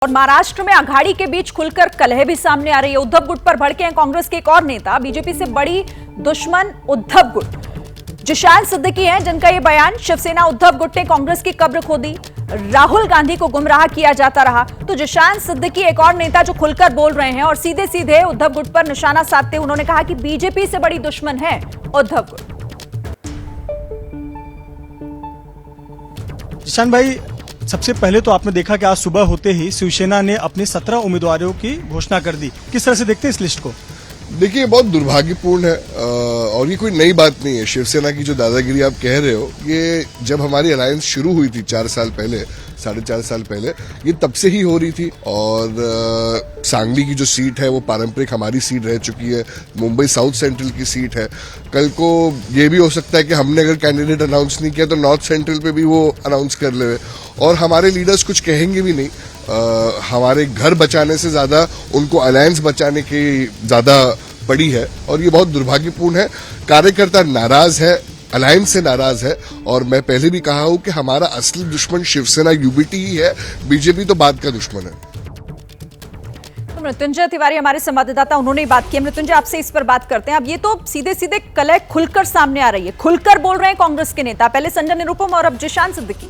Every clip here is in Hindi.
और महाराष्ट्र में अघाड़ी के बीच खुलकर कलह भी सामने आ रही है। उद्धव गुट पर भड़के हैं कांग्रेस के एक और नेता। बीजेपी से बड़ी दुश्मन उद्धव गुट जिशान सिद्दीकी हैं, जिनका ये बयान, शिवसेना उद्धव गुट ने कांग्रेस की कब्र खोदी, राहुल गांधी को गुमराह किया जाता रहा। तो जिशान सिद्दीकी एक और नेता जो खुलकर बोल रहे हैं और सीधे सीधे उद्धव गुट पर निशाना साधते उन्होंने कहा कि बीजेपी से बड़ी दुश्मन है उद्धव गुट। जिशान भाई, सबसे पहले तो आपने देखा कि आज सुबह होते ही शिवसेना ने अपने 17 उम्मीदवारों की घोषणा कर दी। किस तरह से देखते हैं इस लिस्ट को? देखिए, बहुत दुर्भाग्यपूर्ण है और ये कोई नई बात नहीं है। शिवसेना की जो दादागिरी आप कह रहे हो, ये जब हमारी अलायंस शुरू हुई थी 4 साल पहले, 4.5 साल पहले, ये तब से ही हो रही थी। और सांगली की जो सीट है वो पारंपरिक हमारी सीट रह चुकी है, मुंबई साउथ सेंट्रल की सीट है। कल को ये भी हो सकता है कि हमने अगर कैंडिडेट अनाउंस नहीं किया तो नॉर्थ सेंट्रल पे भी वो अनाउंस कर ले, और हमारे लीडर्स कुछ कहेंगे भी नहीं। हमारे घर बचाने से ज्यादा उनको अलायंस बचाने की ज्यादा पड़ी है और ये बहुत दुर्भाग्यपूर्ण है। कार्यकर्ता नाराज है, अलायंस से नाराज है, और मैं पहले भी कहा हूं कि हमारा असली दुश्मन शिवसेना यूबीटी ही है, बीजेपी तो बाद का दुश्मन है। तो मृत्युंजय तिवारी हमारे संवाददाता, उन्होंने बात की। मृत्युंजय, आपसे इस पर बात करते हैं। अब ये तो सीधे सीधे कलह खुलकर सामने आ रही है, खुलकर बोल रहे हैं कांग्रेस के नेता, पहले संजय निरुपम और अब जिशान सिद्दीकी।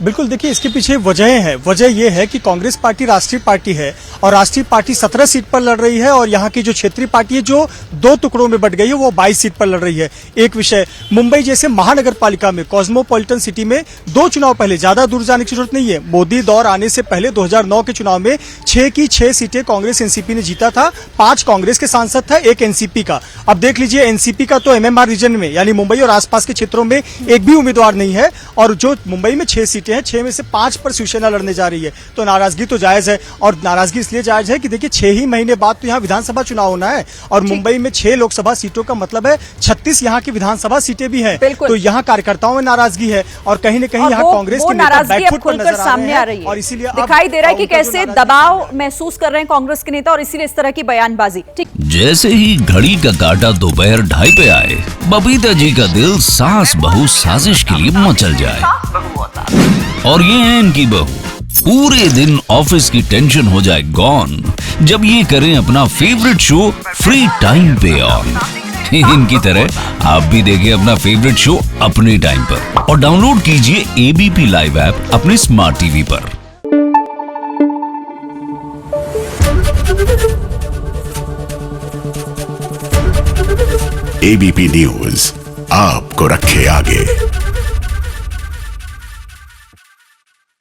बिल्कुल, देखिए इसके पीछे वजह यह है कि कांग्रेस पार्टी राष्ट्रीय पार्टी है और राष्ट्रीय पार्टी 17 सीट पर लड़ रही है और यहाँ की जो क्षेत्रीय पार्टी है जो 2 टुकड़ों में बट गई है वो 22 सीट पर लड़ रही है। एक विषय, मुंबई जैसे महानगर पालिका में, कॉस्मोपॉलिटन सिटी में 2 चुनाव पहले, ज्यादा दूर जाने की जरूरत नहीं है, मोदी दौर आने से पहले 2009 के चुनाव में 6 की 6 सीटें कांग्रेस एनसीपी ने जीता था। 5 कांग्रेस के सांसद था, 1 एनसीपी का। अब देख लीजिए, एनसीपी का तो एमएमआर रीजन में यानी मुंबई और आसपास के क्षेत्रों में एक भी उम्मीदवार नहीं है, और जो मुंबई में 6 सीटें हैं, 6 में से 5 पर शिवसेना लड़ने जा रही है। तो नाराजगी तो जायज है, और नाराजगी इसलिए जायज है कि देखिए 6 ही महीने बाद तो यहाँ विधानसभा चुनाव होना है, और मुंबई में 6 लोकसभा सीटों का मतलब है 36 यहाँ की विधानसभा सीटें भी हैं। तो यहाँ कार्यकर्ताओं में नाराजगी है और कहीं न कहीं यहाँ कांग्रेस की नेता बैकफुट पर नजर सामने आ रही है, और इसीलिए दिखाई दे रहा है कि कैसे दबाव महसूस कर रहे हैं कांग्रेस के नेता, और इसीलिए इस तरह की बयानबाजी। जैसे ही घड़ी का काटा दोपहर 2:30 पे आए, बबीता जी का दिल सास बहू साजिश के लिए मचल जाए। और ये है इनकी बहू, पूरे दिन ऑफिस की टेंशन हो जाए गॉन जब ये करें अपना फेवरेट शो फ्री टाइम पे ऑन। इनकी तरह आप भी देखिए अपना फेवरेट शो अपने टाइम पर और डाउनलोड कीजिए एबीपी लाइव ऐप अपने स्मार्ट टीवी पर। एबीपी न्यूज आपको रखे आगे।